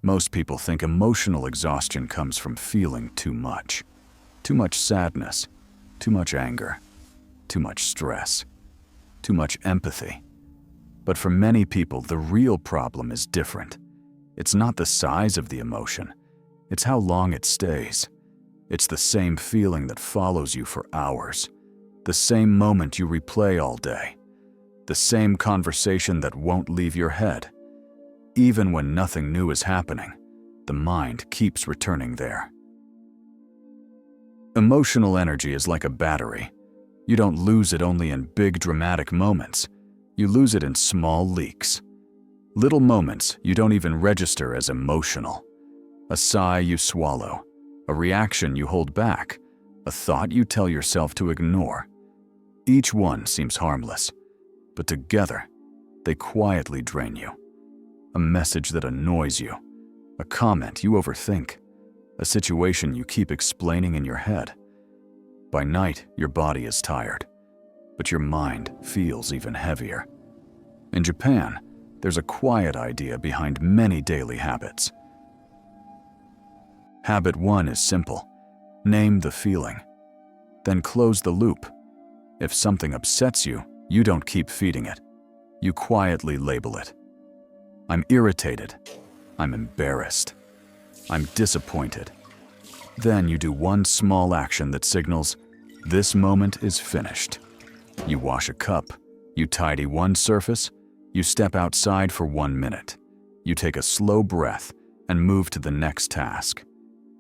Most people think emotional exhaustion comes from feeling too much. Too much sadness, too much anger, too much stress, too much empathy. But for many people, the real problem is different. It's not the size of the emotion, it's how long it stays. It's the same feeling that follows you for hours, the same moment you replay all day, the same conversation that won't leave your head. Even when nothing new is happening, the mind keeps returning there. Emotional energy is like a battery. You don't lose it only in big dramatic moments. You lose it in small leaks. Little moments you don't even register as emotional. A sigh you swallow, a reaction you hold back, a thought you tell yourself to ignore. Each one seems harmless, but together, they quietly drain you. A message that annoys you, a comment you overthink, a situation you keep explaining in your head. By night, your body is tired, but your mind feels even heavier. In Japan, there's a quiet idea behind many daily habits. Habit 1 is simple. Name the feeling. Then close the loop. If something upsets you, you don't keep feeding it. You quietly label it. I'm irritated. I'm embarrassed. I'm disappointed. Then you do one small action that signals, this moment is finished. You wash a cup. You tidy one surface. You step outside for 1 minute. You take a slow breath and move to the next task.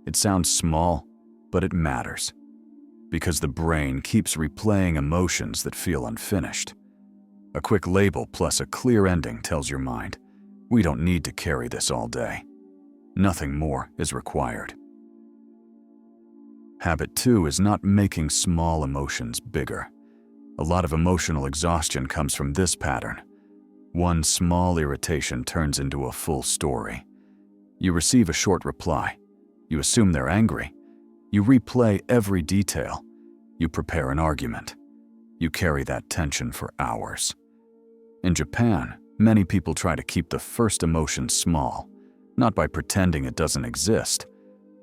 It sounds small, but it matters. Because the brain keeps replaying emotions that feel unfinished. A quick label plus a clear ending tells your mind, we don't need to carry this all day. Nothing more is required. Habit 2 is not making small emotions bigger. A lot of emotional exhaustion comes from this pattern. One small irritation turns into a full story. You receive a short reply. You assume they're angry. You replay every detail. You prepare an argument. You carry that tension for hours. In Japan, many people try to keep the first emotion small, not by pretending it doesn't exist,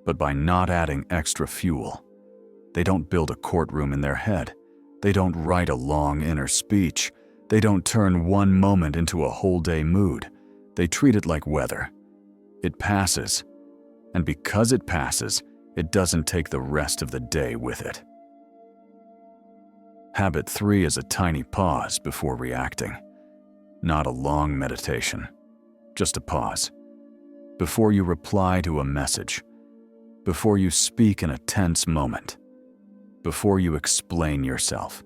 but by not adding extra fuel. They don't build a courtroom in their head. They don't write a long inner speech. They don't turn one moment into a whole day mood. They treat it like weather. It passes. And because it passes, it doesn't take the rest of the day with it. Habit 3 is a tiny pause before reacting. Not a long meditation, just a pause. Before you reply to a message, before you speak in a tense moment, before you explain yourself,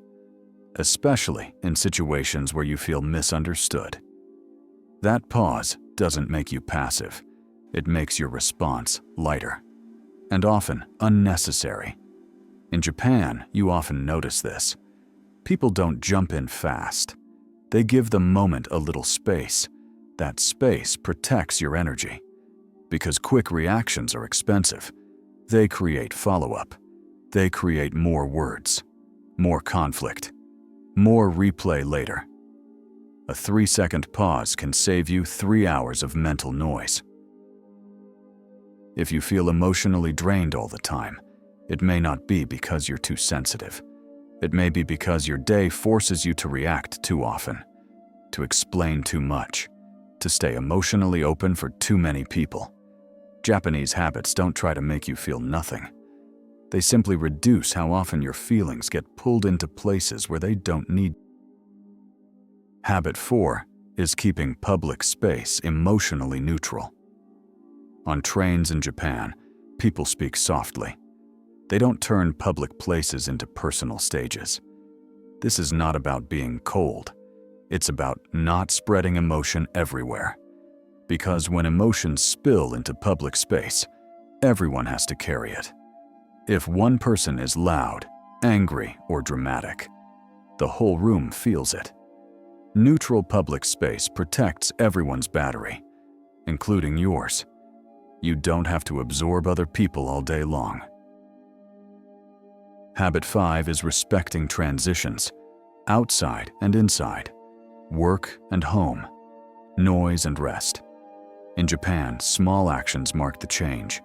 especially in situations where you feel misunderstood. That pause doesn't make you passive. It makes your response lighter, and often unnecessary. In Japan, you often notice this. People don't jump in fast. They give the moment a little space. That space protects your energy. Because quick reactions are expensive, they create follow-up. They create more words, more conflict, more replay later. A 3-second pause can save you 3 hours of mental noise. If you feel emotionally drained all the time, it may not be because you're too sensitive. It may be because your day forces you to react too often, to explain too much, to stay emotionally open for too many people. Japanese habits don't try to make you feel nothing. They simply reduce how often your feelings get pulled into places where they don't need. Habit 4 is keeping public space emotionally neutral. On trains in Japan, people speak softly. They don't turn public places into personal stages. This is not about being cold. It's about not spreading emotion everywhere. Because when emotions spill into public space, everyone has to carry it. If one person is loud, angry, or dramatic, the whole room feels it. Neutral public space protects everyone's battery, including yours. You don't have to absorb other people all day long. Habit 5 is respecting transitions, outside and inside, work and home, noise and rest. In Japan, small actions mark the change.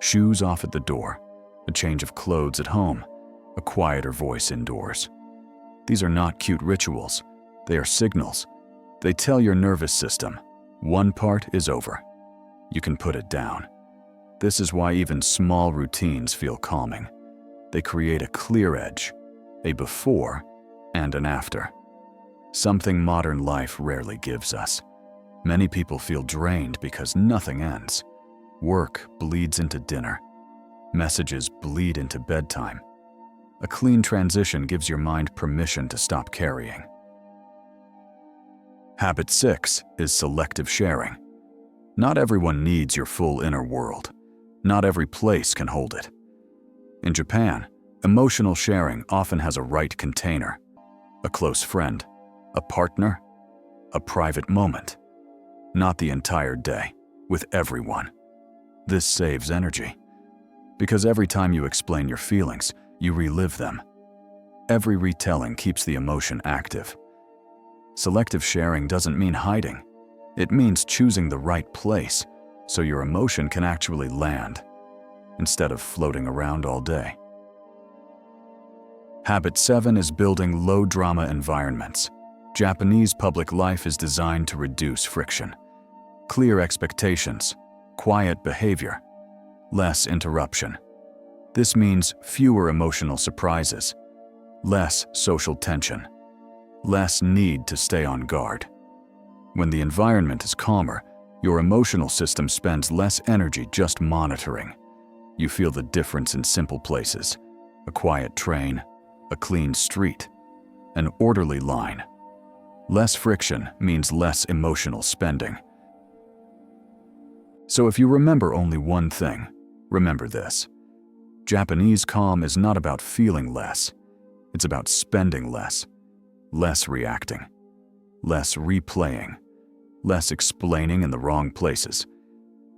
Shoes off at the door, a change of clothes at home, a quieter voice indoors. These are not cute rituals. They are signals. They tell your nervous system, one part is over. You can put it down. This is why even small routines feel calming. They create a clear edge, a before and an after. Something modern life rarely gives us. Many people feel drained because nothing ends. Work bleeds into dinner. Messages bleed into bedtime. A clean transition gives your mind permission to stop carrying. Habit 6 is selective sharing. Not everyone needs your full inner world. Not every place can hold it. In Japan, emotional sharing often has a right container. A close friend, a partner, a private moment. Not the entire day, with everyone. This saves energy. Because every time you explain your feelings, you relive them. Every retelling keeps the emotion active. Selective sharing doesn't mean hiding. It means choosing the right place so your emotion can actually land, instead of floating around all day. Habit 7 is building low-drama environments. Japanese public life is designed to reduce friction. Clear expectations, quiet behavior, less interruption. This means fewer emotional surprises, less social tension, less need to stay on guard. When the environment is calmer, your emotional system spends less energy just monitoring. You feel the difference in simple places: a quiet train, a clean street, an orderly line. Less friction means less emotional spending. So if you remember only one thing, remember this. Japanese calm is not about feeling less. It's about spending less. Less reacting. Less replaying. Less explaining in the wrong places.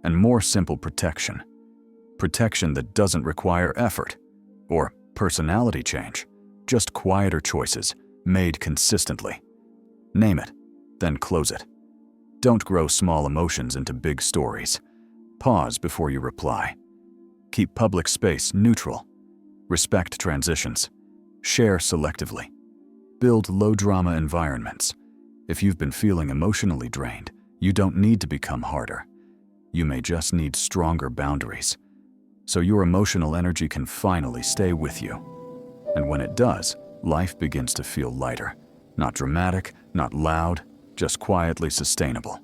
And more simple protection. Protection that doesn't require effort or personality change. Just quieter choices made consistently. Name it, then close it. Don't grow small emotions into big stories. Pause before you reply. Keep public space neutral. Respect transitions. Share selectively. Build low-drama environments. If you've been feeling emotionally drained, you don't need to become harder. You may just need stronger boundaries, so your emotional energy can finally stay with you. And when it does, life begins to feel lighter. Not dramatic, not loud, just quietly sustainable.